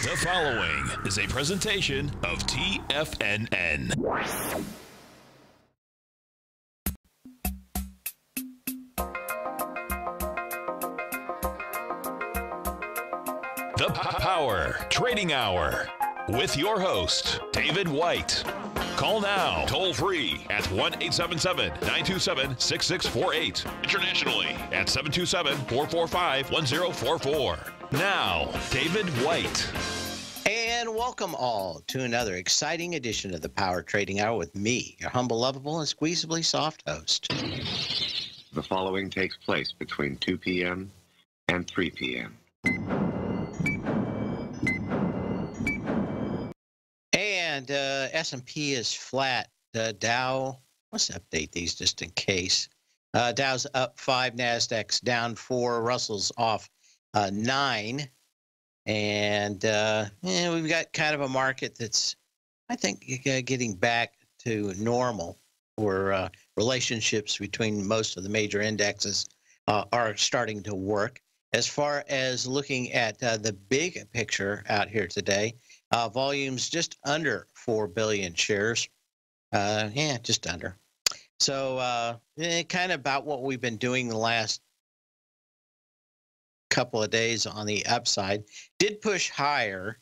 The following is a presentation of TFNN. The Power Trading Hour with your host, David White. Call now, toll free at 1-877-927-6648. Internationally at 727-445-1044. Now, David White. And welcome all to another exciting edition of the Power Trading Hour with me, your humble, lovable, and squeezably soft host. The following takes place between 2 p.m. and 3 p.m. And S&P is flat. Dow, let's update these just in case. Dow's up 5, NASDAQ's down 4, Russell's off 9. And we've got kind of a market that's, I think, getting back to normal, where relationships between most of the major indexes are starting to work. As far as looking at the big picture out here today, volume's just under 4 billion shares. Just under. So kind of about what we've been doing the last couple of days on the upside. Did push higher,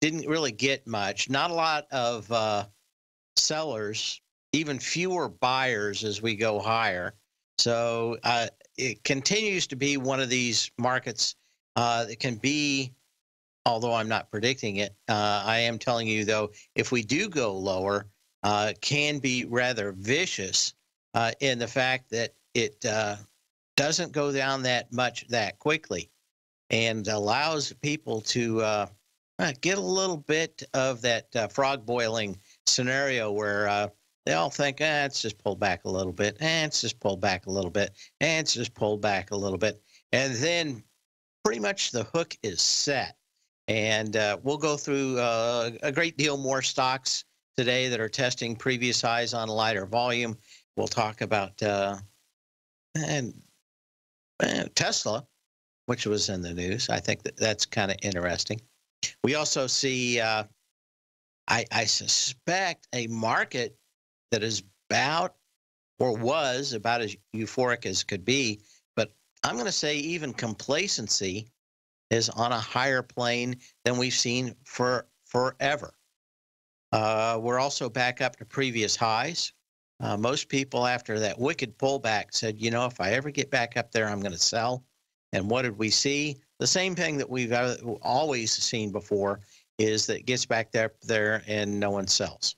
didn't really get much. Not a lot of sellers, even fewer buyers as we go higher. So it continues to be one of these markets that can be, although I'm not predicting it, I am telling you, though, if we do go lower, can be rather vicious in the fact that it doesn't go down that much that quickly, and allows people to get a little bit of that frog boiling scenario where they all think, it's just pulled back a little bit, it's just pulled back a little bit, it's just pulled back a little bit, and then pretty much the hook is set. And we'll go through a great deal more stocks today that are testing previous highs on lighter volume. We'll talk about Tesla, which was in the news. I think that's kind of interesting. We also see, I suspect, a market that is about, or was about as euphoric as could be, but I'm going to say even complacency is on a higher plane than we've seen for forever. We're also back up to previous highs. Most people, after that wicked pullback, said, if I ever get back up there, I'm going to sell. And what did we see? The same thing that we've always seen before is that it gets back there and no one sells.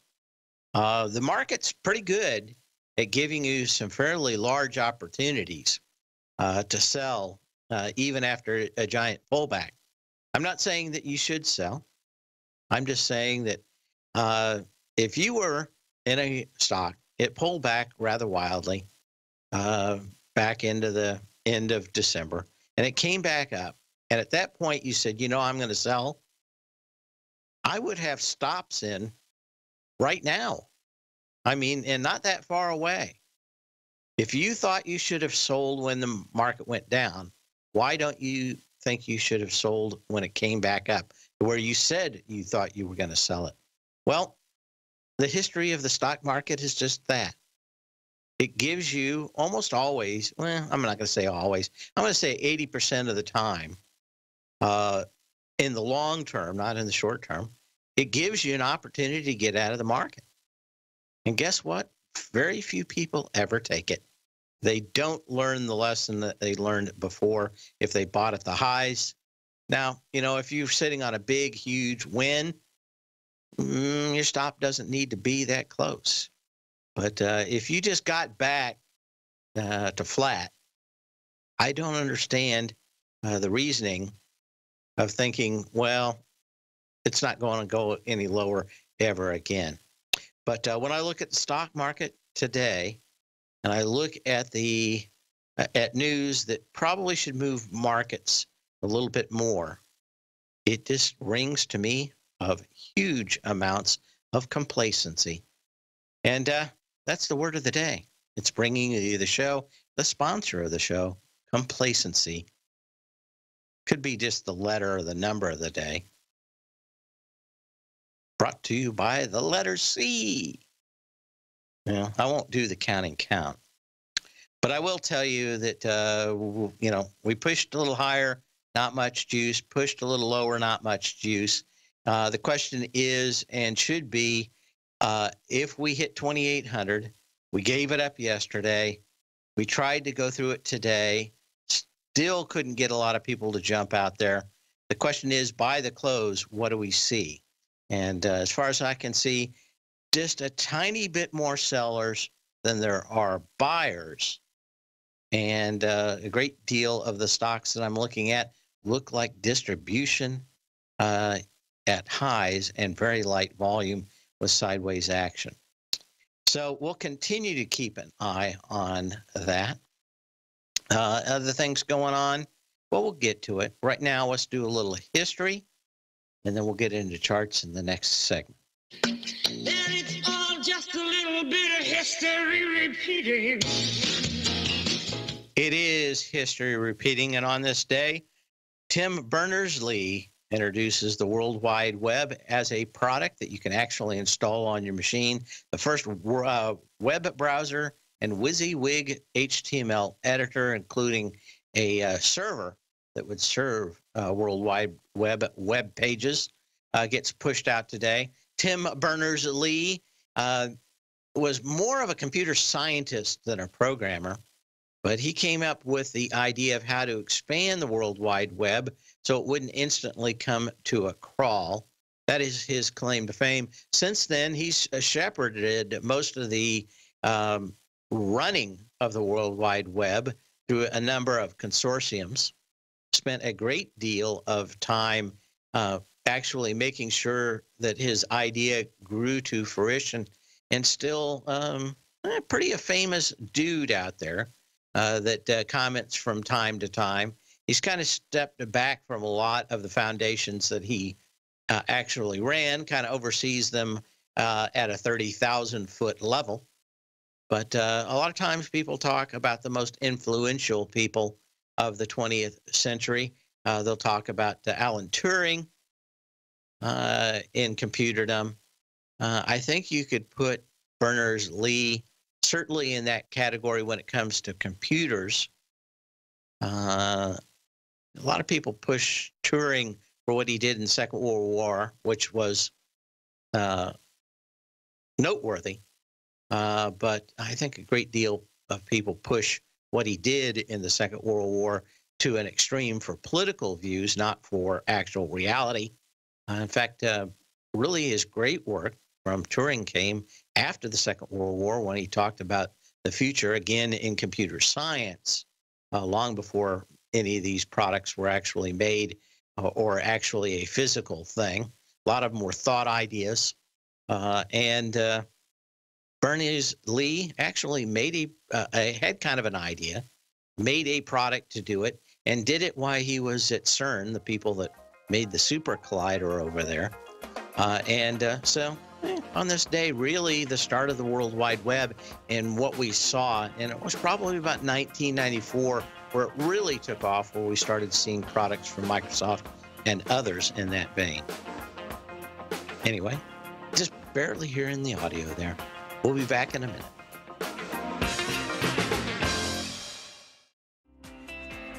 The market's pretty good at giving you some fairly large opportunities to sell, even after a giant pullback. I'm not saying that you should sell. I'm just saying that if you were in a stock, it pulled back rather wildly back into the end of December, and it came back up. And at that point, you said, I'm going to sell. I would have stops in right now. I mean, and not that far away. If you thought you should have sold when the market went down, why don't you think you should have sold when it came back up, where you said you thought you were going to sell it? Well, the history of the stock market is just that. It gives you almost always, well, I'm not going to say always, I'm going to say 80% of the time, in the long term, not in the short term, it gives you an opportunity to get out of the market. And guess what? Very few people ever take it. They don't learn the lesson that they learned before if they bought at the highs. Now, if you're sitting on a big, huge win, your stop doesn't need to be that close. But if you just got back to flat, I don't understand the reasoning of thinking, well, it's not going to go any lower ever again. But when I look at the stock market today, and I look at at news that probably should move markets a little bit more, it just rings to me of huge amounts of complacency. And that's the word of the day. It's bringing you the show, the sponsor of the show, complacency. Could be just the letter or the number of the day. brought to you by the letter C. I won't do the counting count, but I will tell you that, we pushed a little higher, not much juice, pushed a little lower, not much juice. The question is and should be, if we hit 2,800, we gave it up yesterday. We tried to go through it today. Still couldn't get a lot of people to jump out there. The question is, by the close, what do we see? And as far as I can see, just a tiny bit more sellers than there are buyers. And a great deal of the stocks that I'm looking at look like distribution at highs and very light volume with sideways action. So we'll continue to keep an eye on that. Other things going on, well, we'll get to it. Right now, let's do a little history, and then we'll get into charts in the next segment. And it's all just a little bit of history repeating. It is history repeating, and on this day, Tim Berners-Lee introduces the World Wide Web as a product that you can actually install on your machine. The first web browser and WYSIWYG HTML editor, including a server that would serve World Wide web pages, gets pushed out today. Tim Berners-Lee was more of a computer scientist than a programmer, but he came up with the idea of how to expand the World Wide Web so it wouldn't instantly come to a crawl. That is his claim to fame. Since then, he's shepherded most of the running of the World Wide Web through a number of consortiums, spent a great deal of time actually making sure that his idea grew to fruition, and still pretty a famous dude out there that comments from time to time. He's kind of stepped back from a lot of the foundations that he actually ran, kind of oversees them at a 30,000-foot level. But a lot of times people talk about the most influential people of the 20th century. They'll talk about Alan Turing in computerdom. I think you could put Berners-Lee certainly in that category when it comes to computers. A lot of people push Turing for what he did in the Second World War, which was noteworthy. But I think a great deal of people push what he did in the Second World War to an extreme for political views, not for actual reality. In fact, really his great work from Turing came after the Second World War, when he talked about the future, again, in computer science, long before any of these products were actually made or actually a physical thing. A lot of them were thought ideas. And Berners-Lee actually made had kind of an idea, made a product to do it, and did it while he was at CERN, the people that made the super collider over there. So on this day, really the start of the World Wide Web and what we saw, and it was probably about 1994 where it really took off, where we started seeing products from Microsoft and others in that vein. Anyway, just barely hearing the audio there. We'll be back in a minute.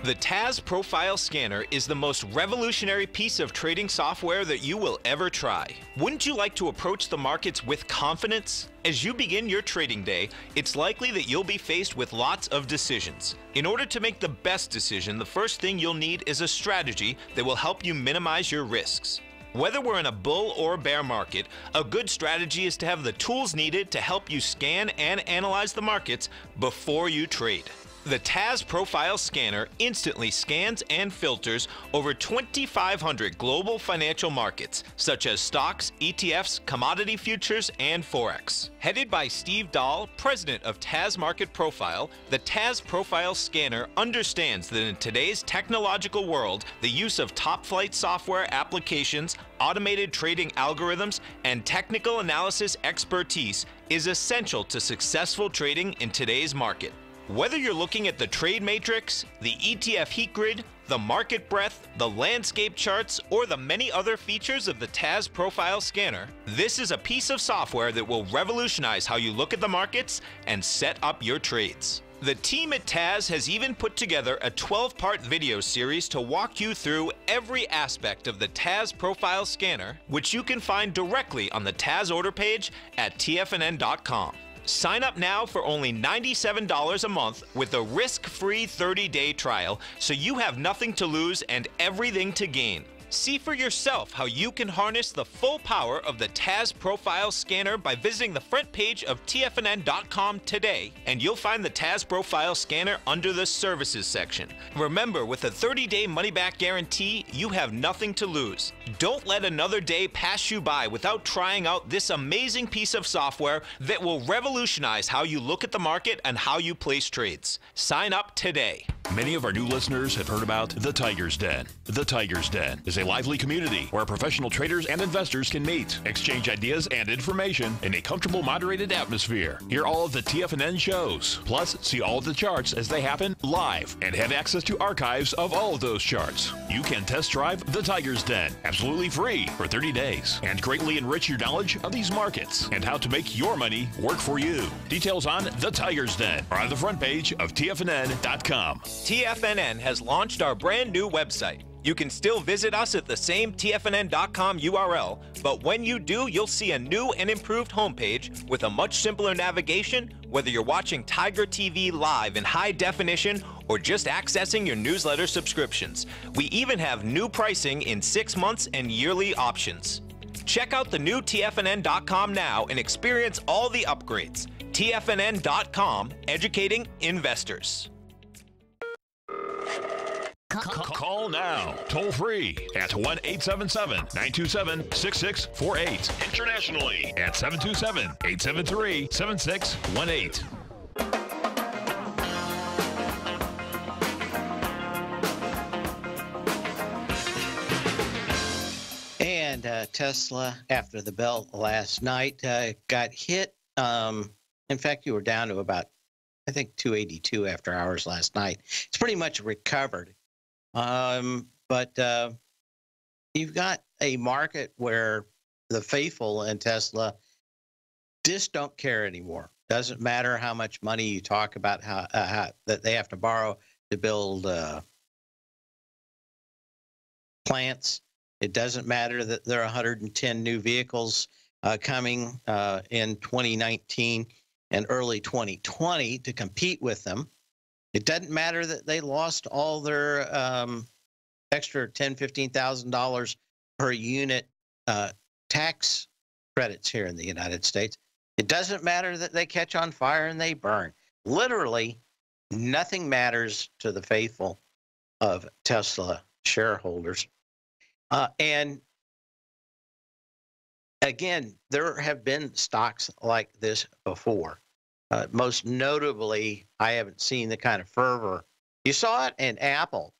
The TAS Profile Scanner is the most revolutionary piece of trading software that you will ever try. Wouldn't you like to approach the markets with confidence? As you begin your trading day, it's likely that you'll be faced with lots of decisions. In order to make the best decision, the first thing you'll need is a strategy that will help you minimize your risks. Whether we're in a bull or bear market, a good strategy is to have the tools needed to help you scan and analyze the markets before you trade. The TAS Profile Scanner instantly scans and filters over 2,500 global financial markets, such as stocks, ETFs, commodity futures, and Forex. Headed by Steve Dahl, president of TAS Market Profile, the TAS Profile Scanner understands that in today's technological world, the use of top-flight software applications, automated trading algorithms, and technical analysis expertise is essential to successful trading in today's market. Whether you're looking at the trade matrix, the ETF heat grid, the market breadth, the landscape charts, or the many other features of the TAS Profile Scanner, this is a piece of software that will revolutionize how you look at the markets and set up your trades. The team at TAS has even put together a 12-part video series to walk you through every aspect of the TAS Profile Scanner, which you can find directly on the TAS order page at TFNN.com. Sign up now for only $97 a month with a risk-free 30-day trial, so you have nothing to lose and everything to gain. See for yourself how you can harness the full power of the TAS Profile Scanner by visiting the front page of TFNN.com today, and you'll find the TAS Profile Scanner under the Services section. Remember, with a 30-day money-back guarantee, you have nothing to lose. Don't let another day pass you by without trying out this amazing piece of software that will revolutionize how you look at the market and how you place trades. Sign up today. Many of our new listeners have heard about The Tiger's Den. The Tiger's Den is a lively community where professional traders and investors can meet, exchange ideas and information in a comfortable, moderated atmosphere. Hear all of the TFNN shows, plus see all of the charts as they happen live and have access to archives of all of those charts. You can test drive The Tiger's Den absolutely free for 30 days and greatly enrich your knowledge of these markets and how to make your money work for you. Details on The Tiger's Den are on the front page of TFNN.com. TFNN has launched our brand new website. You can still visit us at the same TFNN.com URL, but when you do, you'll see a new and improved homepage with a much simpler navigation, whether you're watching Tiger TV live in high definition or just accessing your newsletter subscriptions. We even have new pricing in 6 months and yearly options. Check out the new TFNN.com now and experience all the upgrades. TFNN.com, educating investors. Call now, toll free at 1-877-927-6648. Internationally at 727-873-7618. And Tesla, after the bell last night, got hit. In fact, you were down to about, I think, 282 after hours last night. It's pretty much recovered. But you've got a market where the faithful in Tesla just don't care anymore. Doesn't matter how much money you talk about how that they have to borrow to build plants. It doesn't matter that there are 110 new vehicles coming in 2019 and early 2020 to compete with them. It doesn't matter that they lost all their extra $10,000, $15,000 per unit tax credits here in the United States. It doesn't matter that they catch on fire and they burn. Literally, nothing matters to the faithful of Tesla shareholders. And again, there have been stocks like this before. Most notably, I haven't seen the kind of fervor. You saw it in Apple,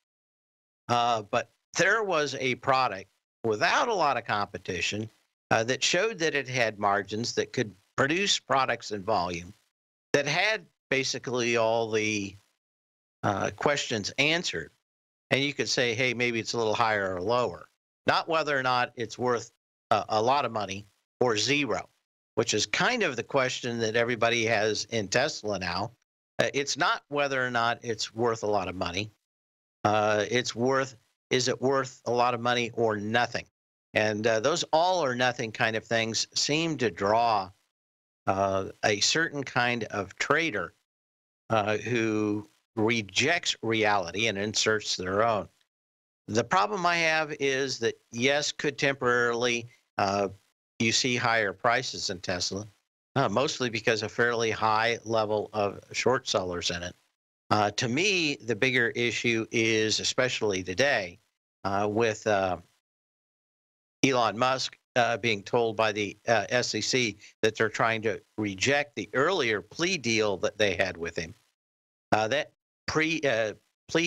but there was a product without a lot of competition that showed that it had margins that could produce products in volume, that had basically all the questions answered. And you could say, hey, maybe it's a little higher or lower. Not whether or not it's worth a lot of money or zero, which is kind of the question that everybody has in Tesla now. It's not whether or not it's worth a lot of money. Is it worth a lot of money or nothing? And those all or nothing kind of things seem to draw a certain kind of trader who rejects reality and inserts their own. The problem I have is that, yes, could temporarily you see higher prices in Tesla, mostly because of fairly high level of short sellers in it. To me, the bigger issue is, especially today, with Elon Musk being told by the SEC that they're trying to reject the earlier plea deal that they had with him. That plea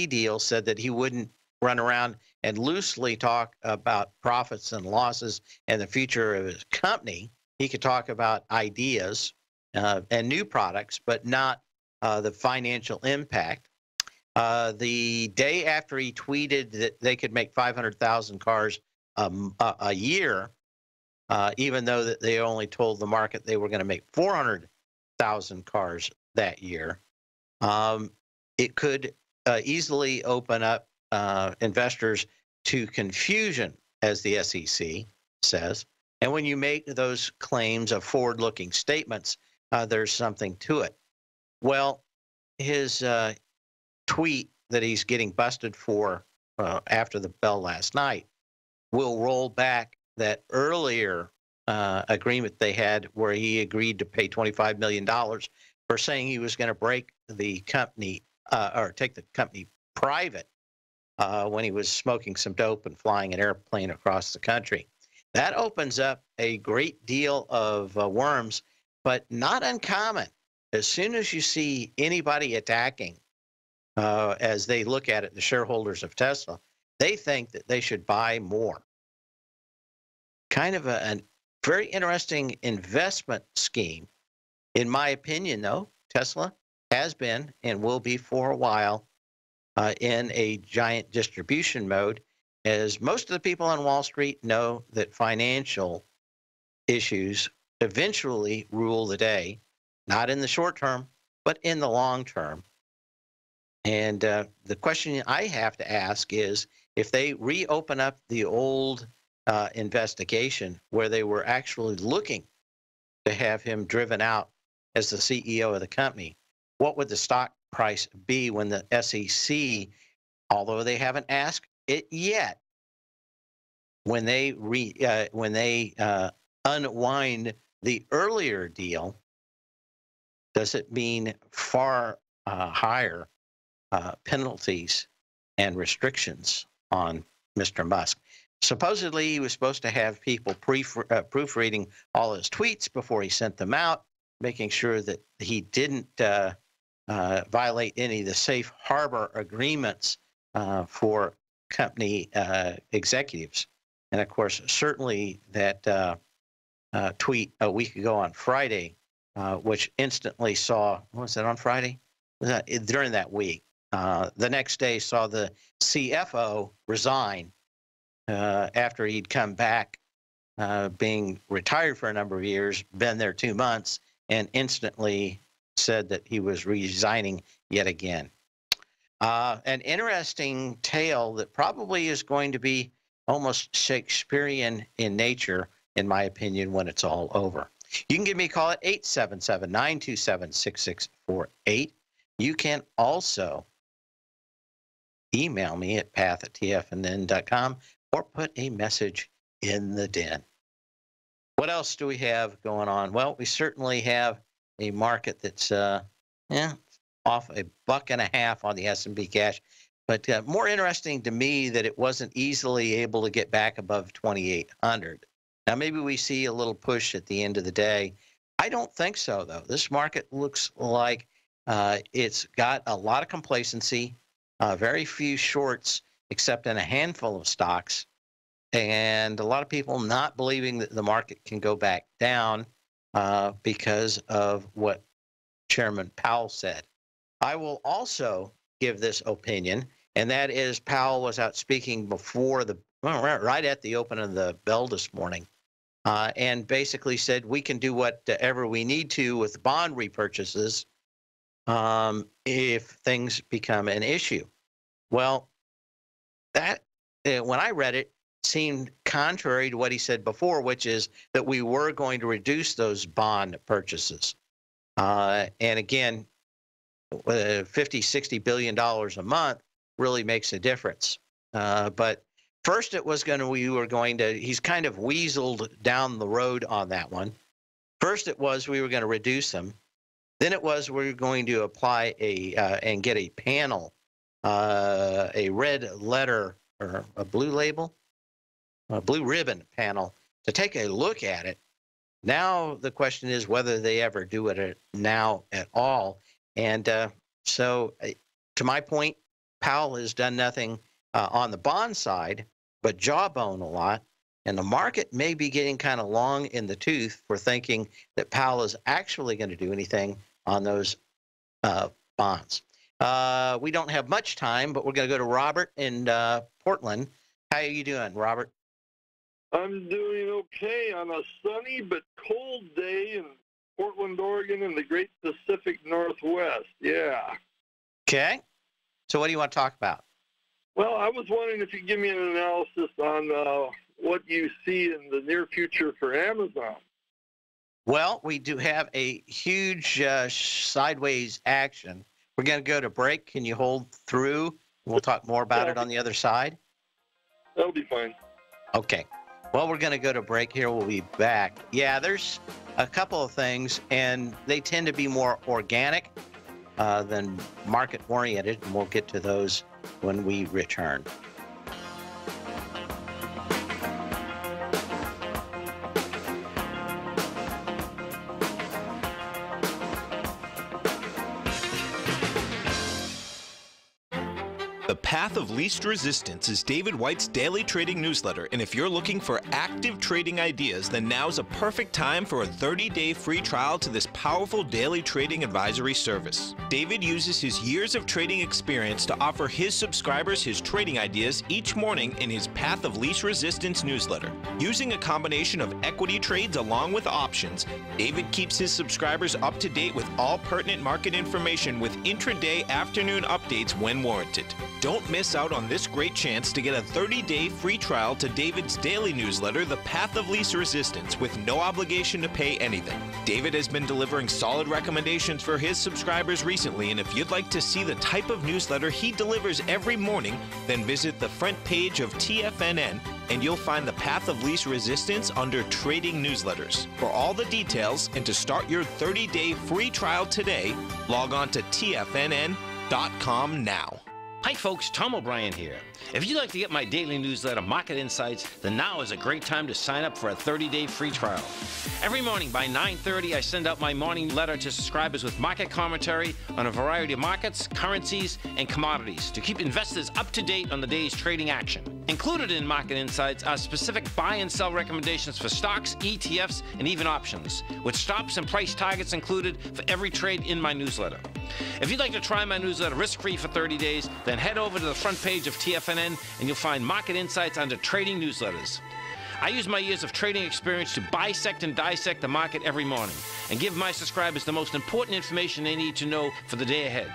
deal said that he wouldn't run around and loosely talk about profits and losses and the future of his company. He could talk about ideas and new products, but not the financial impact. The day after he tweeted that they could make 500,000 cars a year, even though that they only told the market they were going to make 400,000 cars that year, it could easily open up investors to confusion, as the SEC says. And when you make those claims of forward-looking statements, there's something to it. Well, his tweet that he's getting busted for after the bell last night will roll back that earlier agreement they had where he agreed to pay $25 million for saying he was going to break the company or take the company private when he was smoking some dope and flying an airplane across the country. That opens up a great deal of worms, but not uncommon. As soon as you see anybody attacking, as they look at it, the shareholders of Tesla, they think that they should buy more. Kind of a very interesting investment scheme. In my opinion, though, Tesla has been and will be for a while in a giant distribution mode, as most of the people on Wall Street know that financial issues eventually rule the day, not in the short term, but in the long term. And the question I have to ask is, if they reopen up the old investigation where they were actually looking to have him driven out as the CEO of the company, what would the stock price be when the SEC, although they haven't asked it yet, when they unwind the earlier deal? Does it mean far higher penalties and restrictions on Mr. Musk? Supposedly, he was supposed to have people proofreading all his tweets before he sent them out, making sure that he didn't violate any of the safe harbor agreements for company executives. And of course, certainly that tweet a week ago on Friday, which instantly saw, what was that, on Friday? During that week. The next day saw the CFO resign after he'd come back, being retired for a number of years, been there 2 months, and instantly said that he was resigning yet again. An interesting tale that probably is going to be almost Shakespearean in nature, in my opinion, when it's all over. You can give me a call at 877-927-6648. You can also email me at path@tfnn.com or put a message in the den. What else do we have going on? Well, we certainly have a market that's off $1.50 on the S&P cash, but more interesting to me that it wasn't easily able to get back above 2,800. Now, maybe we see a little push at the end of the day. I don't think so, though. This market looks like it's got a lot of complacency, very few shorts, except in a handful of stocks, and a lot of people not believing that the market can go back down because of what Chairman Powell said. I will also give this opinion, and that is Powell was out speaking before right at the open of the bell this morning, and basically said we can do whatever we need to with bond repurchases if things become an issue. Well, that when I read it, seemed contrary to what he said before, which is that we were going to reduce those bond purchases. And again, $50–60 billion a month really makes a difference. But first it was he's kind of weaseled down the road on that one. First it was we were going to reduce them. Then it was we were going to apply and get a panel, a red letter or a blue label, a blue ribbon panel to take a look at it. Now the question is whether they ever do it now at all. And so to my point, Powell has done nothing on the bond side, but jawbone a lot. And the market may be getting kind of long in the tooth for thinking that Powell is actually going to do anything on those bonds. We don't have much time, but we're going to go to Robert in Portland. How are you doing, Robert? I'm doing okay on a sunny but cold day in Portland, Oregon, in the Great Pacific Northwest. Yeah. Okay. So what do you want to talk about? Well, I was wondering if you could give me an analysis on what you see in the near future for Amazon. Well, we do have a huge sideways action. We're going to go to break. Can you hold through? We'll talk more about it on the other side. That'll be fine. Okay. Well, we're going to go to break here. We'll be back. Yeah, there's a couple of things, and they tend to be more organic than market-oriented, and we'll get to those when we return. The Path of Least Resistance is David White's daily trading newsletter, and if you're looking for active trading ideas, then now's a perfect time for a 30-day free trial to this powerful daily trading advisory service. David uses his years of trading experience to offer his subscribers his trading ideas each morning in his Path of Least Resistance newsletter. Using a combination of equity trades along with options, David keeps his subscribers up to date with all pertinent market information with intraday afternoon updates when warranted. Don't miss out on this great chance to get a 30-day free trial to David's daily newsletter, The Path of Least Resistance, with no obligation to pay anything. David has been delivering solid recommendations for his subscribers recently, and if you'd like to see the type of newsletter he delivers every morning, then visit the front page of TFNN and you'll find the Path of Least Resistance under Trading Newsletters. For all the details and to start your 30-day free trial today, log on to TFNN.com now. Hi folks, Tom O'Brien here. If you'd like to get my daily newsletter, Market Insights, then now is a great time to sign up for a 30-day free trial. Every morning by 9:30, I send out my morning letter to subscribers with market commentary on a variety of markets, currencies, and commodities to keep investors up to date on the day's trading action. Included in Market Insights are specific buy and sell recommendations for stocks, ETFs, and even options, with stops and price targets included for every trade in my newsletter. If you'd like to try my newsletter risk-free for 30 days, then head over to the front page of TFNN and you'll find Market Insights under Trading Newsletters. I use my years of trading experience to bisect and dissect the market every morning and give my subscribers the most important information they need to know for the day ahead.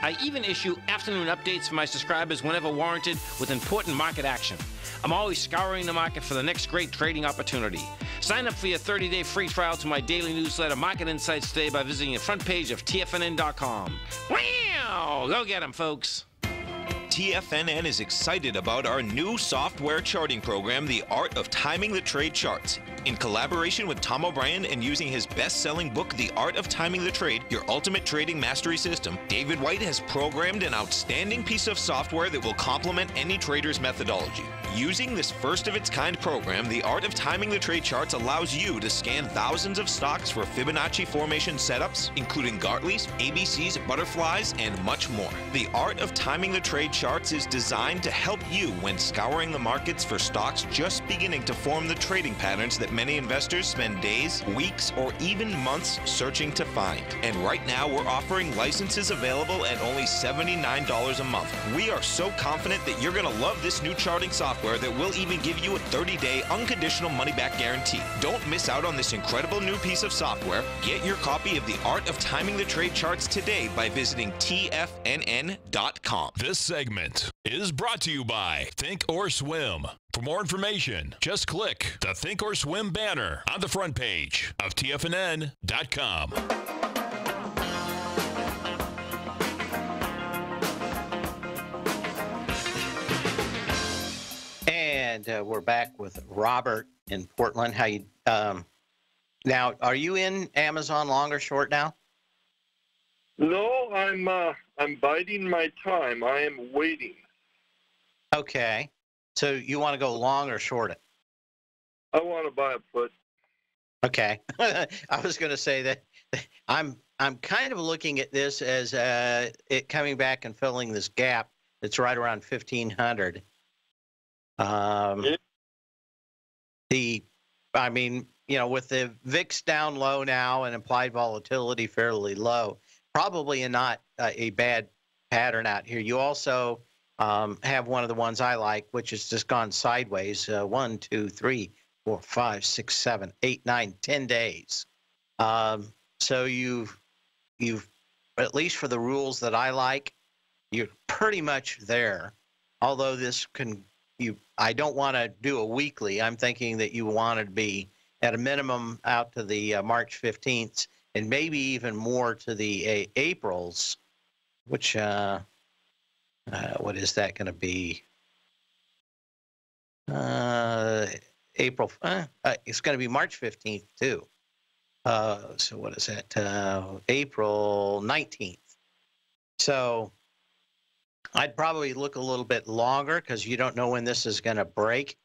I even issue afternoon updates for my subscribers whenever warranted with important market action. I'm always scouring the market for the next great trading opportunity. Sign up for your 30-day free trial to my daily newsletter, Market Insights, today by visiting the front page of TFNN.com. Wow! Go get 'em, folks. TFNN is excited about our new software charting program, The Art of Timing the Trade Charts. In collaboration with Tom O'Brien and using his best-selling book, The Art of Timing the Trade, Your Ultimate Trading Mastery System, David White has programmed an outstanding piece of software that will complement any trader's methodology. Using this first-of-its-kind program, The Art of Timing the Trade Charts allows you to scan thousands of stocks for Fibonacci formation setups, including Gartley's, ABC's, butterflies, and much more. The Art of Timing the Trade Charts is designed to help you when scouring the markets for stocks just beginning to form the trading patterns that many investors spend days, weeks, or even months searching to find. And right now, we're offering licenses available at only $79 a month. We are so confident that you're going to love this new charting software that will even give you a 30-day unconditional money-back guarantee. Don't miss out on this incredible new piece of software. Get your copy of The Art of Timing the Trade Charts today by visiting TFNN.com. This segment is brought to you by Think or Swim. For more information, just click the Think or Swim banner on the front page of TFNN.com. And we're back with Robert in Portland. How you? Now, are you in Amazon long or short now? No, I'm biding my time. I am waiting. Okay. So you want to go long or short it? I want to buy a put. Okay. I was going to say that I'm kind of looking at this as it coming back and filling this gap that's right around 1,500. I mean, you know, with the VIX down low now and implied volatility fairly low, probably not a bad pattern out here. You also have one of the ones I like, which has just gone sideways. 1, 2, 3, 4, 5, 6, 7, 8, 9, 10 days. So you've at least for the rules that I like, you're pretty much there. Although this I don't want to do a weekly. I'm thinking that you want to be at a minimum out to the March 15th, and maybe even more to the April's, which what is that going to be? April. It's going to be March 15th too. So what is that? April 19th. So I'd probably look a little bit longer because you don't know when this is going to break.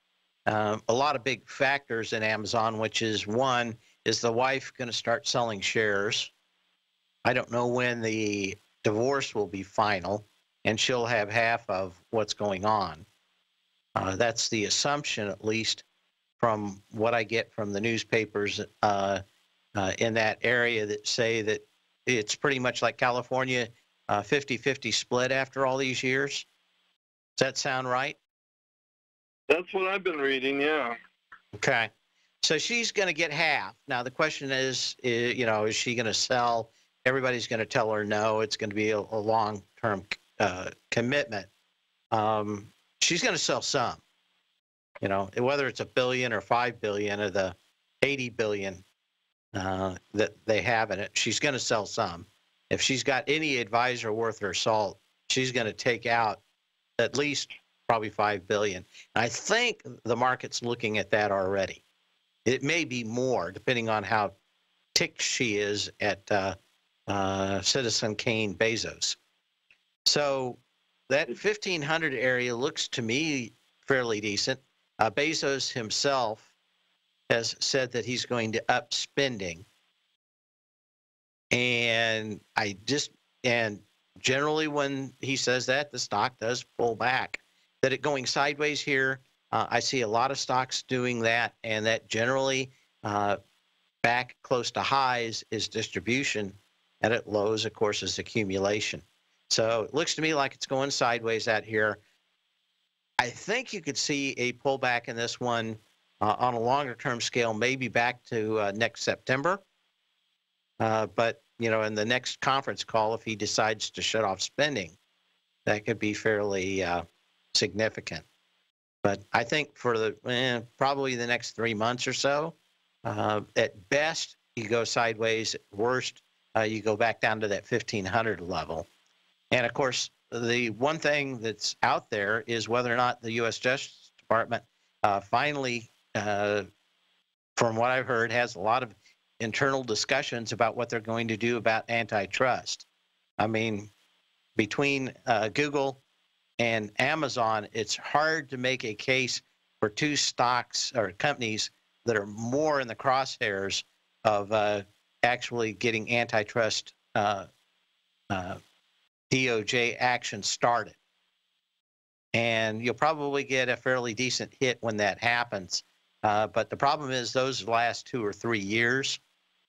A lot of big factors in Amazon, which is one, is the wife going to start selling shares? I don't know when the divorce will be final, and she'll have half of what's going on. That's the assumption, at least from what I get from the newspapers in that area, that say that it's pretty much like California, 50-50 split after all these years. Does that sound right? That's what I've been reading, yeah. Okay. So she's going to get half. Now, the question is she going to sell? Everybody's going to tell her no. It's going to be a long-term commitment. She's going to sell some, whether it's $1 billion or $5 billion of the $80 billion that they have in it. She's going to sell some. If she's got any advisor worth her salt, she's going to take out at least probably $5 billion. I think the market's looking at that already. It may be more, depending on how ticked she is at Citizen Kane Bezos. So that 1,500 area looks to me fairly decent. Bezos himself has said that he's going to up spending. And generally when he says that, the stock does pull back. That it going sideways here, I see a lot of stocks doing that, and that generally back close to highs is distribution, and at lows, of course, is accumulation. So it looks to me like it's going sideways out here. I think you could see a pullback in this one on a longer-term scale, maybe back to next September. But, in the next conference call, if he decides to shut off spending, that could be fairly significant. But I think for probably the next 3 months or so, at best, you go sideways. At worst, you go back down to that 1,500 level. And, of course, the one thing that's out there is whether or not the U.S. Justice Department finally, from what I've heard, has a lot of internal discussions about what they're going to do about antitrust. I mean, between Google and Amazon, it's hard to make a case for two stocks or companies that are more in the crosshairs of actually getting antitrust DOJ action started. And you'll probably get a fairly decent hit when that happens. But the problem is those last 2 or 3 years,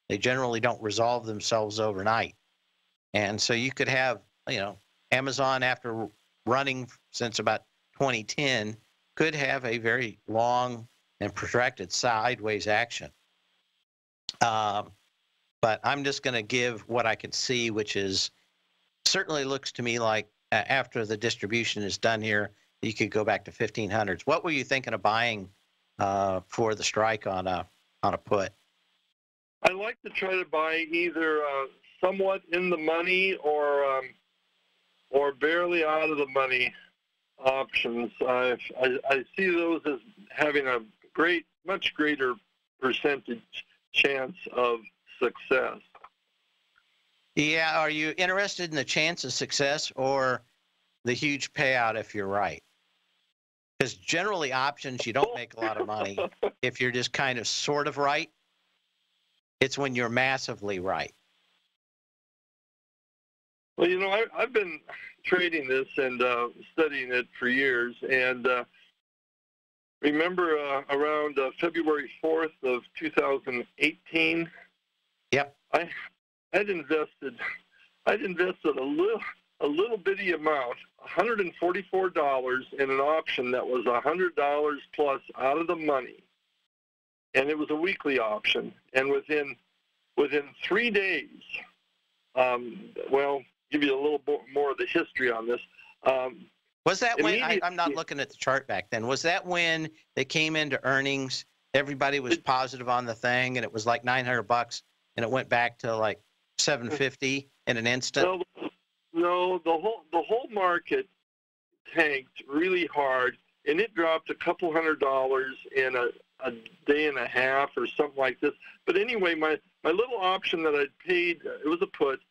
they generally don't resolve themselves overnight. And so you could have, Amazon, after running since about 2010, could have a very long and protracted sideways action. But I'm just going to give what I can see, which is certainly looks to me like after the distribution is done here, you could go back to 1,500s. What were you thinking of buying for the strike on a put? I like to try to buy either somewhat in the money or barely out of the money options. I see those as having a much greater percentage chance of success. Yeah, are you interested in the chance of success or the huge payout if you're right? Because generally options, you don't make a lot of money if you're just kind of sort of right. It's when you're massively right. Well, I've been trading this and studying it for years, and remember around February 4th of 2018. Yep. I'd invested a a little bitty amount, $144 in an option that was $100 plus out of the money, and it was a weekly option. And within 3 days, well, give you a little more of the history on this. Was that when, I'm not looking at the chart back then, was that when they came into earnings, everybody was positive on the thing, and it was like $900, and it went back to like $750 in an instant? No, the whole market tanked really hard, and it dropped a couple $100 in a day and a half or something like this. But anyway, my little option that I'd paid, it was a put,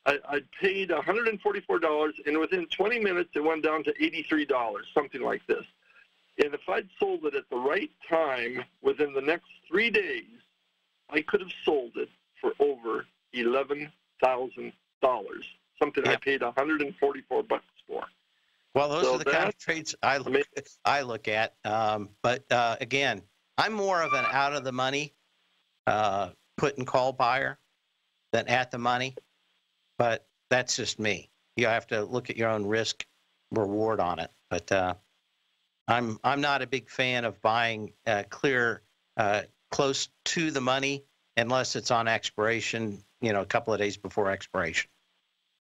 I'd paid $144, and within 20 minutes it went down to $83, something like this. And if I'd sold it at the right time within the next 3 days, I could have sold it for over $11,000, something I paid $144 for. Well, those are the kind of trades I look at. But again, I'm more of an out of the money put and call buyer than at the money. But that's just me. You have to look at your own risk reward on it. But I'm not a big fan of buying close to the money unless it's on expiration, a couple of days before expiration,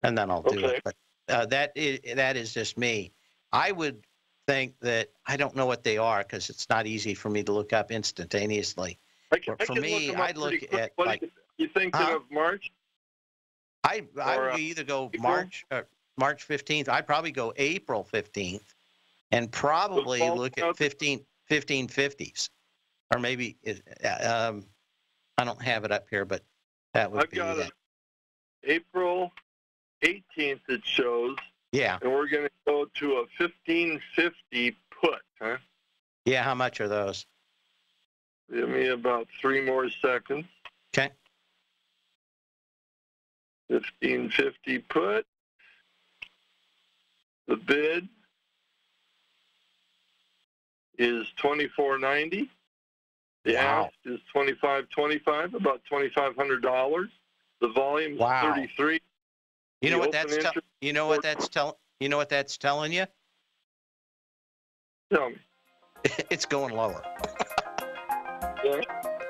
and then I'll do it. But that is just me. I would think that I don't know what they are because it's not easy for me to look up instantaneously. For me, I'd look at like. You thinking of March? I would either go March 15th. I'd probably go April 15th, and probably look at 1550s, or maybe I don't have it up here, but that would be it. April 18th it shows. Yeah. And we're going to go to a 1550 put, huh? Yeah. How much are those? Give me about 3 more seconds. Okay. 1550 put. The bid is $24.90. The ask is $25.25, about $2,500. The volume is 33. You know what that's telling you? Tell me. It's going lower. Yeah.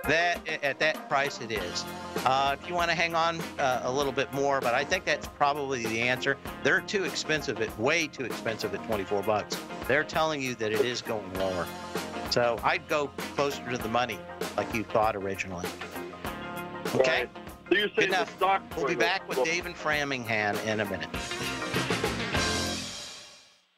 That at that price it is. If you want to hang on a little bit more, but I think that's probably the answer. They're too expensive, way too expensive at $24. They're telling you that it is going lower. So I'd go closer to the money, like you thought originally. Okay. Right. So you're saying the stock. We'll be back with Dave and Framingham in a minute.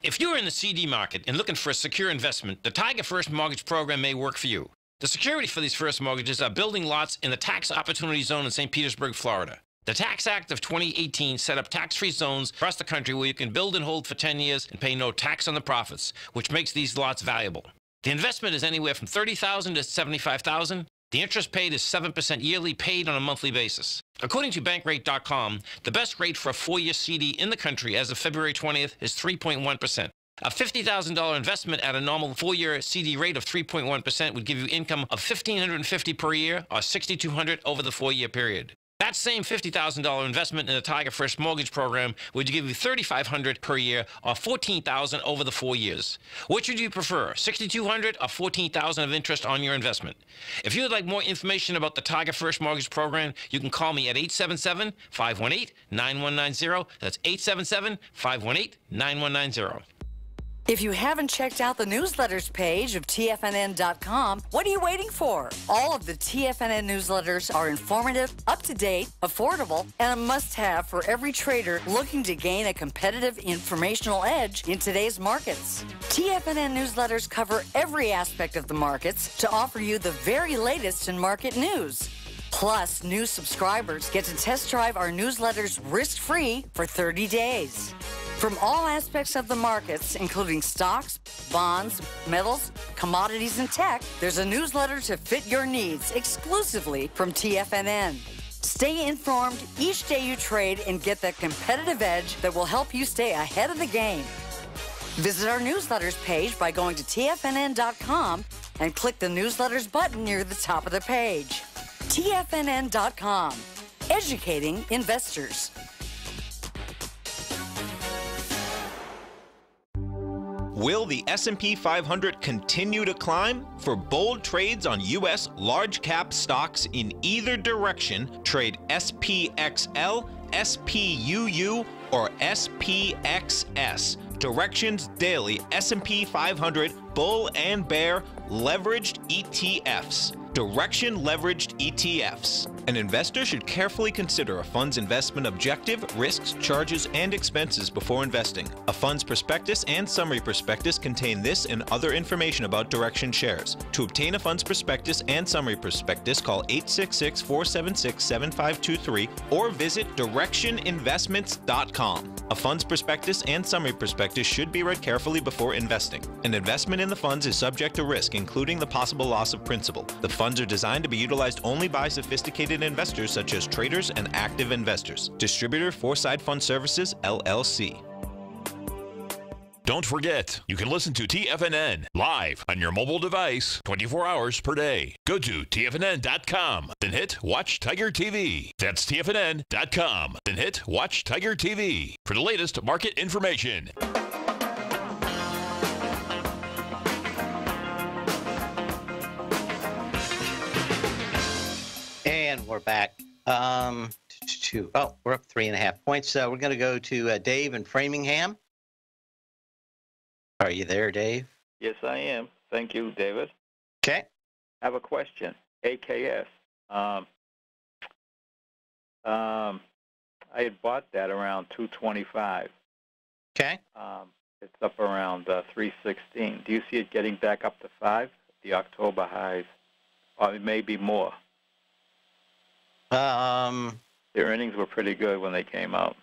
If you're in the CD market and looking for a secure investment, the Tiger First Mortgage Program may work for you. The security for these first mortgages are building lots in the Tax Opportunity Zone in St. Petersburg, Florida. The Tax Act of 2018 set up tax-free zones across the country where you can build and hold for 10 years and pay no tax on the profits, which makes these lots valuable. The investment is anywhere from $30,000 to $75,000. The interest paid is 7% yearly, paid on a monthly basis. According to Bankrate.com, the best rate for a 4-year CD in the country as of February 20th is 3.1%. A $50,000 investment at a normal 4-year CD rate of 3.1% would give you income of $1,550 per year or $6,200 over the 4-year period. That same $50,000 investment in the Tiger First Mortgage Program would give you $3,500 per year or $14,000 over the 4 years. Which would you prefer, $6,200 or $14,000 of interest on your investment? If you would like more information about the Tiger First Mortgage Program, you can call me at 877-518-9190. That's 877-518-9190. If you haven't checked out the newsletters page of TFNN.com, what are you waiting for? All of the TFNN newsletters are informative, up-to-date, affordable, and a must-have for every trader looking to gain a competitive informational edge in today's markets. TFNN newsletters cover every aspect of the markets to offer you the very latest in market news. Plus, new subscribers get to test drive our newsletters risk-free for 30 days. From all aspects of the markets, including stocks, bonds, metals, commodities, and tech, there's a newsletter to fit your needs exclusively from TFNN. Stay informed each day you trade and get that competitive edge that will help you stay ahead of the game. Visit our newsletters page by going to TFNN.com and click the newsletters button near the top of the page. TFNN.com, educating investors. Will the S&P 500 continue to climb? For bold trades on U.S. large cap stocks in either direction, trade SPXL, SPUU, or SPXS. Directions Daily S&P 500 Bull and Bear Leveraged ETFs. Direction Leveraged ETFs. An investor should carefully consider a fund's investment objective, risks, charges, and expenses before investing. A fund's prospectus and summary prospectus contain this and other information about Direction shares. To obtain a fund's prospectus and summary prospectus, call 866-476-7523 or visit directioninvestments.com. A fund's prospectus and summary prospectus should be read carefully before investing. An investment in the funds is subject to risk, including the possible loss of principal. The funds are designed to be utilized only by sophisticated investors such as traders and active investors. Distributor Foreside Fund Services, LLC. Don't forget, you can listen to TFNN live on your mobile device 24 hours per day. Go to TFNN.com, then hit Watch Tiger TV. That's TFNN.com, then hit Watch Tiger TV for the latest market information. And we're back. We're up 3.5 points. We're going to go to Dave in Framingham. Are you there, Dave? Yes, I am. Thank you, David. Okay. I have a question. AKS. I had bought that around 225. Okay. It's up around 316. Do you see it getting back up to 5, the October highs? Or it may be more. Their earnings were pretty good when they came out.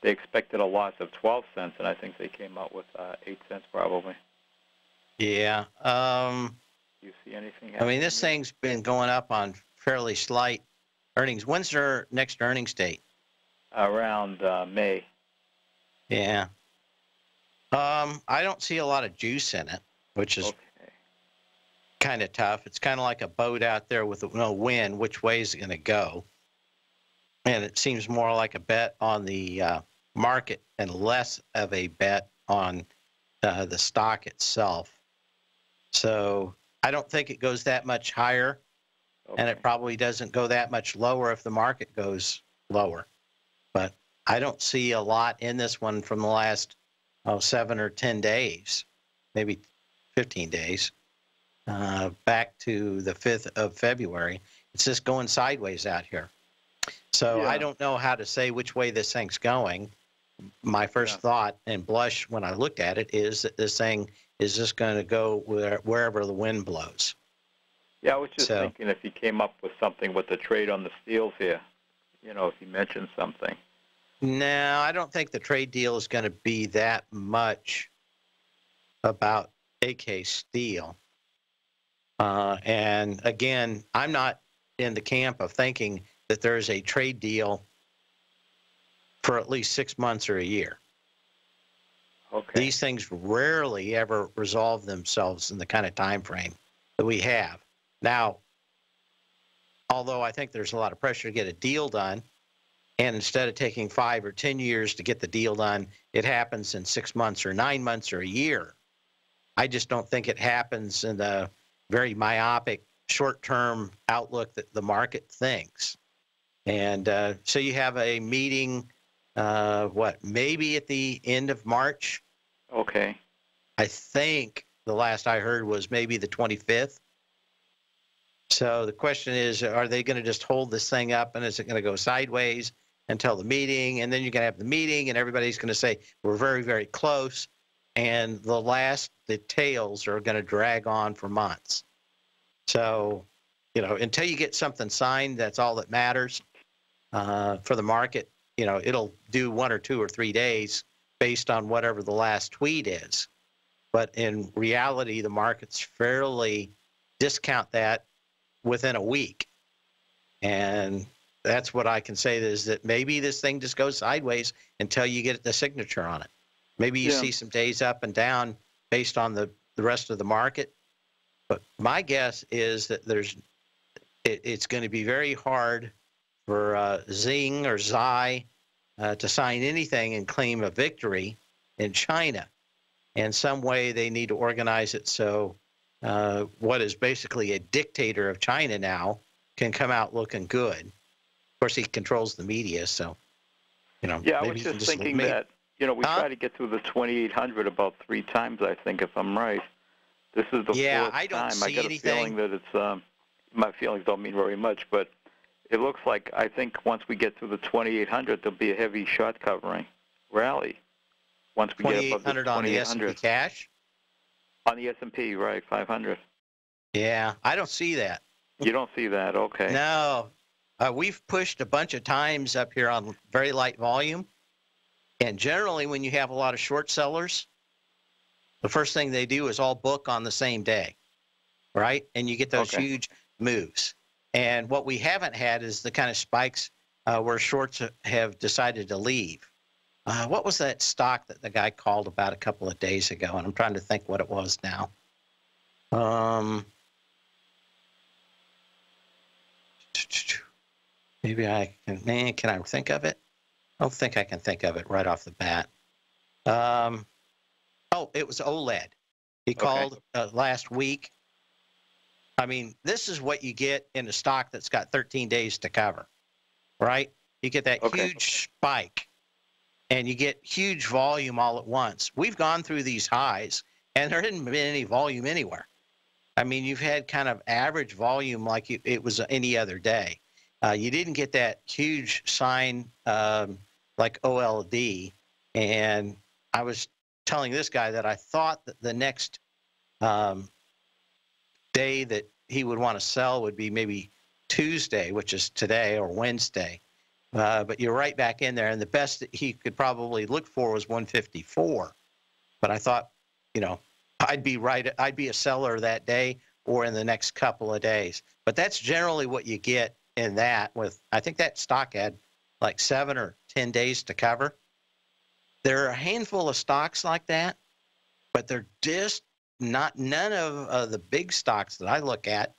They expected a loss of 12 cents, and I think they came out with 8 cents probably. Yeah. Do you see anything happening? I mean, this thing's been going up on fairly slight earnings. When's their next earnings date? Around May. Yeah. I don't see a lot of juice in it, which is kind of tough. It's kind of like a boat out there with no wind. Which way is it going to go? And it seems more like a bet on the market and less of a bet on the stock itself. So I don't think it goes that much higher, and it probably doesn't go that much lower if the market goes lower. But I don't see a lot in this one from the last 7 or 10 days, maybe 15 days, back to the 5th of February. It's just going sideways out here. So I don't know how to say which way this thing's going. My first thought and blush when I looked at it is that this thing is just going to go wherever the wind blows. Yeah, I was just thinking if he came up with something with the trade on the steels here, if he mentioned something. No, I don't think the trade deal is going to be that much about AK Steel. And again, I'm not in the camp of thinking that there's a trade deal for at least 6 months or a year. Okay. These things rarely ever resolve themselves in the kind of time frame that we have. Now, although I think there's a lot of pressure to get a deal done, and instead of taking 5 or 10 years to get the deal done, it happens in 6 months or 9 months or a year. I just don't think it happens in the very myopic short-term outlook that the market thinks. And so you have a meeting, maybe at the end of March? Okay. I think the last I heard was maybe the 25th. So the question is, are they going to just hold this thing up, and is it going to go sideways until the meeting? And then you're going to have the meeting, and everybody's going to say, we're very, very close. And the last details are going to drag on for months. So, until you get something signed, that's all that matters for the market. It'll do 1 or 2 or 3 days based on whatever the last tweet is. But in reality, the markets fairly discount that within a week. And that's what I can say is that maybe this thing just goes sideways until you get the signature on it. Maybe you see some days up and down based on the rest of the market. But my guess is that it's going to be very hard for Zing or Zai to sign anything and claim a victory in China. And some way they need to organize it so what is basically a dictator of China now can come out looking good. Of course, he controls the media, so, you know. Yeah, I was just thinking that, you know, we try to get through the 2,800 about 3 times, I think, if I'm right. This is the fourth I don't time. see I get anything. a feeling that it's, my feelings don't mean very much, but it looks like, I think once we get through the 2,800, there'll be a heavy short covering rally. Once we get above the 2,800 on the S&P cash? On the S&P, right, 500. Yeah, I don't see that. You don't see that, okay. No. We've pushed a bunch of times up here on very light volume. And generally, when you have a lot of short sellers, the first thing they do is all book on the same day, right? And you get those huge moves. And what we haven't had is the kind of spikes where shorts have decided to leave. What was that stock that the guy called about a couple of days ago? And I'm trying to think what it was now. Maybe I can, can I think of it? I don't think I can think of it right off the bat. Oh, it was OLED. He called last week. I mean, this is what you get in a stock that's got 13 days to cover, right? You get that huge spike, and you get huge volume all at once. We've gone through these highs, and there hasn't been any volume anywhere. I mean, you've had kind of average volume like it was any other day. You didn't get that huge sign like OLD, and I was telling this guy that I thought that the next day that he would want to sell would be maybe Tuesday, which is today, or Wednesday. But you're right back in there, and the best that he could probably look for was 154. But I thought, you know, I'd be a seller that day or in the next couple of days. But that's generally what you get in that. With I think that stock had like 7 or 10 days to cover. There are a handful of stocks like that, but they're just none of the big stocks that I look at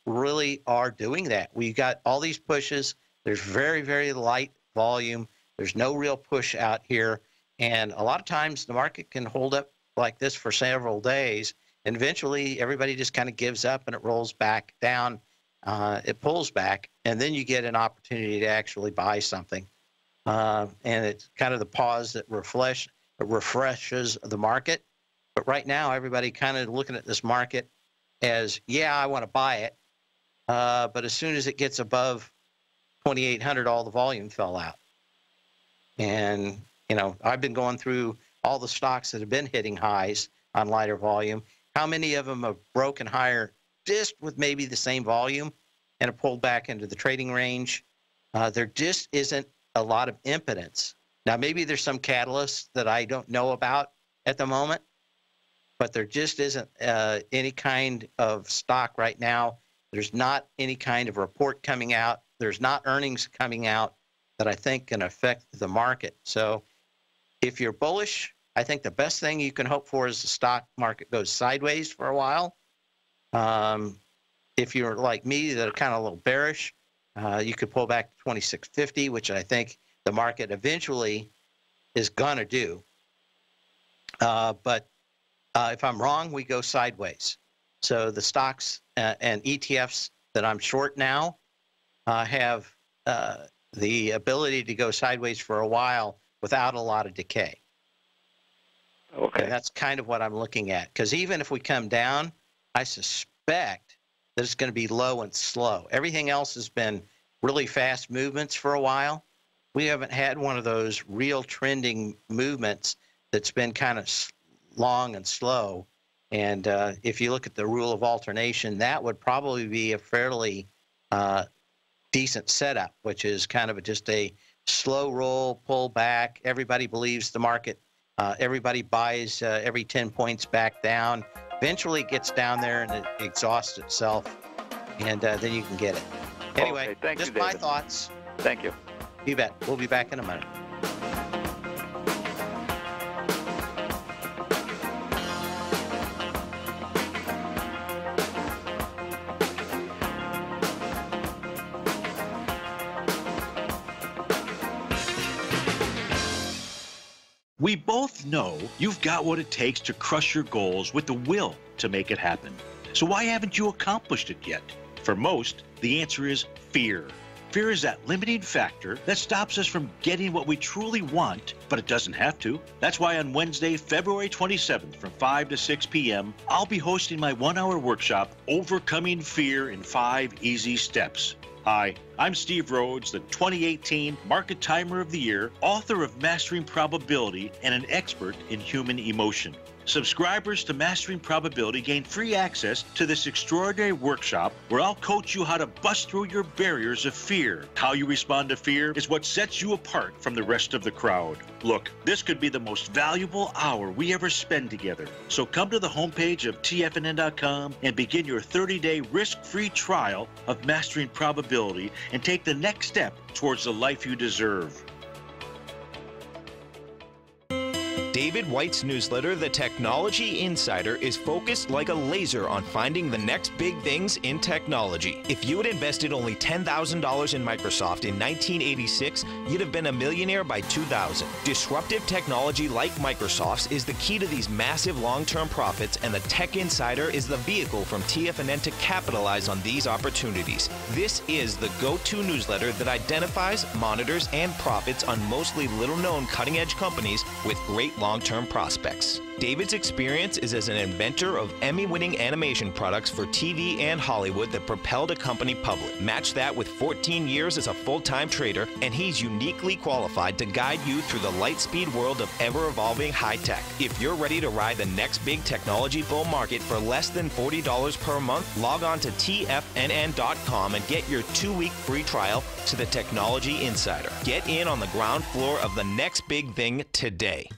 really are doing that. We got all these pushes. There's very, very light volume. There's no real push out here. And a lot of times the market can hold up like this for several days. And eventually everybody just kind of gives up and it rolls back down. It pulls back. And then you get an opportunity to actually buy something. And it's kind of the pause that refreshes the market. But right now, everybody kind of looking at this market as, yeah, I want to buy it. But as soon as it gets above 2,800, all the volume fell out. And, you know, I've been going through all the stocks that have been hitting highs on lighter volume. How many of them have broken higher just with maybe the same volume and have pulled back into the trading range? There just isn't a lot of impotence. Now, maybe there's some catalysts that I don't know about at the moment, but there just isn't any kind of stock right now. There's not any kind of report coming out. There's not earnings coming out that I think can affect the market. So if you're bullish, I think the best thing you can hope for is the stock market goes sideways for a while. If you're like me, that are kind of a little bearish, you could pull back to 2650, which I think the market eventually is going to do. But if I'm wrong, we go sideways. So the stocks and ETFs that I'm short now have the ability to go sideways for a while without a lot of decay. Okay. And that's kind of what I'm looking at. Because even if we come down, I suspect that it's going to be low and slow. Everything else has been really fast movements for a while. We haven't had one of those real trending movements that's been kind of long and slow. And if you look at the rule of alternation, that would probably be a fairly decent setup, which is kind of just a slow roll, pull back. Everybody believes the market. Everybody buys every 10 points back down. Eventually it gets down there and it exhausts itself, and then you can get it. Anyway, just my thoughts. Thank you. You bet. We'll be back in a minute. We both know you've got what it takes to crush your goals with the will to make it happen. So why haven't you accomplished it yet? For most, the answer is fear. Fear is that limiting factor that stops us from getting what we truly want, but it doesn't have to. That's why on Wednesday, February 27th from 5 to 6 p.m., I'll be hosting my one-hour workshop, Overcoming Fear in 5 Easy Steps. Hi, I'm Steve Rhodes, the 2018 Market Timer of the Year, author of Mastering Probability, and an expert in human emotion. Subscribers to Mastering Probability gain free access to this extraordinary workshop where I'll coach you how to bust through your barriers of fear. How you respond to fear is what sets you apart from the rest of the crowd. Look, this could be the most valuable hour we ever spend together. So come to the homepage of TFNN.com and begin your 30-day risk-free trial of Mastering Probability and take the next step towards the life you deserve. David White's newsletter, The Technology Insider, is focused like a laser on finding the next big things in technology. If you had invested only $10,000 in Microsoft in 1986, you'd have been a millionaire by 2000. Disruptive technology like Microsoft's is the key to these massive long-term profits, and the Tech Insider is the vehicle from TFNN to capitalize on these opportunities. This is the go-to newsletter that identifies, monitors, and profits on mostly little-known cutting-edge companies with great long-term prospects. David's experience is as an inventor of Emmy-winning animation products for TV and Hollywood that propelled a company public. Match that with 14 years as a full-time trader, and he's uniquely qualified to guide you through the light-speed world of ever-evolving high-tech. If you're ready to ride the next big technology bull market for less than $40 per month, log on to TFNN.com and get your 2-week free trial to the Technology Insider. Get in on the ground floor of the next big thing today.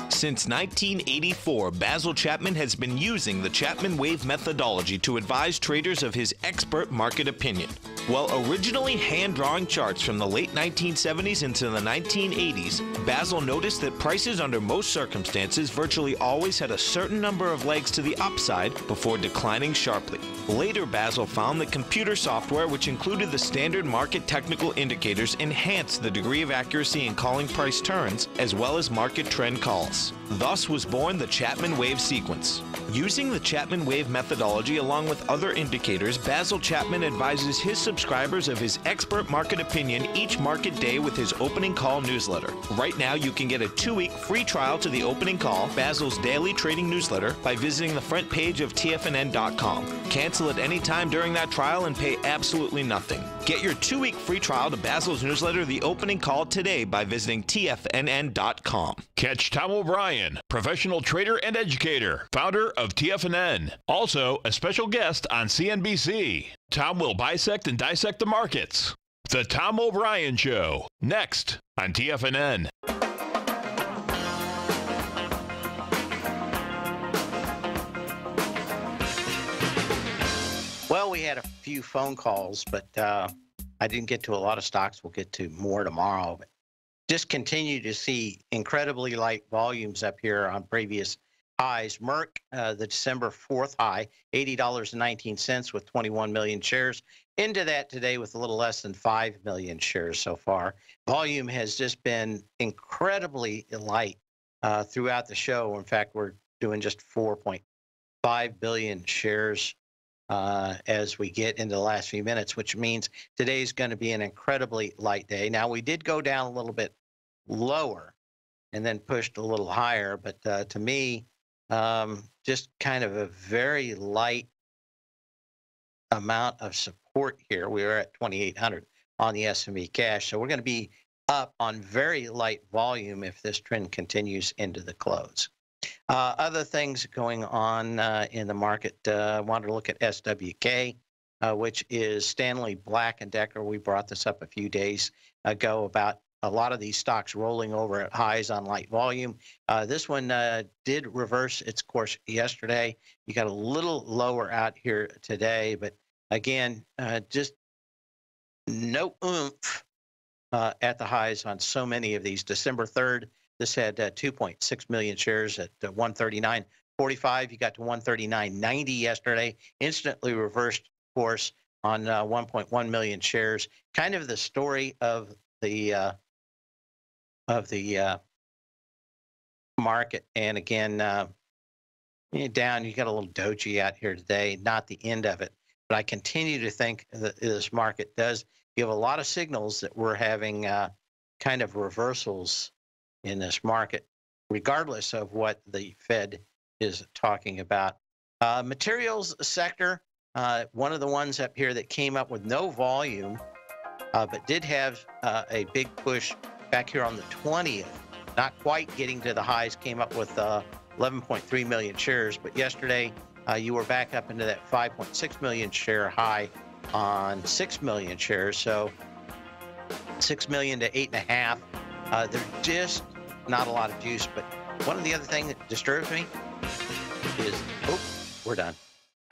Since 1984, Basil Chapman has been using the Chapman Wave methodology to advise traders of his expert market opinion. While originally hand-drawing charts from the late 1970s into the 1980s, Basil noticed that prices under most circumstances virtually always had a certain number of legs to the upside before declining sharply. Later, Basil found that computer software, which included the standard market technical indicators, enhanced the degree of accuracy in calling price turns, as well as market trend calls. Thus was born the Chapman Wave sequence. Using the Chapman Wave methodology along with other indicators, Basil Chapman advises his subscribers of his expert market opinion each market day with his opening call newsletter. Right now, you can get a 2-week free trial to the opening call, Basil's daily trading newsletter, by visiting the front page of TFNN.com. Cancel at any time during that trial and pay absolutely nothing. Get your 2-week free trial to Basil's newsletter, The Opening Call, today by visiting TFNN.com. Catch Tom O'Brien, professional trader and educator, founder of TFNN. Also, a special guest on CNBC. Tom will bisect and dissect the markets. The Tom O'Brien Show, next on TFNN. Well, we had a few phone calls, but I didn't get to a lot of stocks. We'll get to more tomorrow. But just continue to see incredibly light volumes up here on previous highs. Merck, the December 4th high, $80.19 with 21 million shares. Into that today with a little less than 5 million shares so far. Volume has just been incredibly light throughout the show. In fact, we're doing just 4.5 billion shares as we get into the last few minutes, which means today's going to be an incredibly light day. Now, we did go down a little bit lower and then pushed a little higher, but to me, just kind of a very light amount of support here. We are at 2,800 on the S&P cash, so we're going to be up on very light volume if this trend continues into the close. Other things going on in the market, I wanted to look at SWK, which is Stanley Black & Decker. We brought this up a few days ago about a lot of these stocks rolling over at highs on light volume. This one did reverse its course yesterday. You got a little lower out here today, but again, just no oomph at the highs on so many of these. December 3rd, this had 2.6 million shares at 139.45. You got to 139.90 yesterday. Instantly reversed course on 1.1 million shares. Kind of the story of the market. And again, down, you got a little doji out here today, not the end of it. But I continue to think that this market does give a lot of signals that we're having kind of reversals in this market, regardless of what the Fed is talking about. Materials sector, one of the ones up here that came up with no volume, but did have a big push back here on the 20th. Not quite getting to the highs, came up with 11.3 million shares, but yesterday you were back up into that 5.6 million share high on 6 million shares. So 6 million to 8.5. There's just not a lot of juice. But one of the other things that disturbs me is, we're done.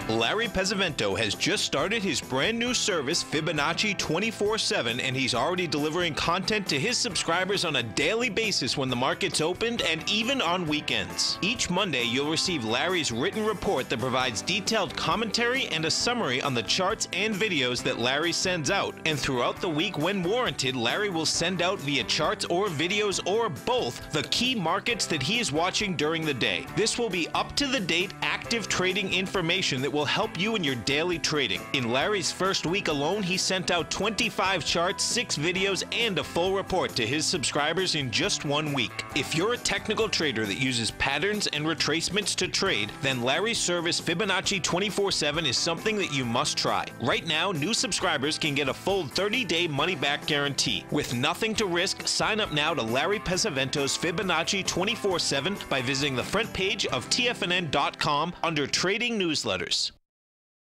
Larry Pesavento has just started his brand new service, Fibonacci 24/7, and he's already delivering content to his subscribers on a daily basis when the market's opened and even on weekends. Each Monday, you'll receive Larry's written report that provides detailed commentary and a summary on the charts and videos that Larry sends out. And throughout the week, when warranted, Larry will send out via charts or videos or both the key markets that he is watching during the day. This will be up-to-the-date, active trading information that will help you in your daily trading. In Larry's first week alone, he sent out 25 charts, 6 videos, and a full report to his subscribers in just 1 week. If you're a technical trader that uses patterns and retracements to trade, then Larry's service Fibonacci 24/7 is something that you must try. Right now, new subscribers can get a full 30-day money-back guarantee. With nothing to risk, sign up now to Larry Pesavento's Fibonacci 24/7 by visiting the front page of TFNN.com under Trading Newsletters.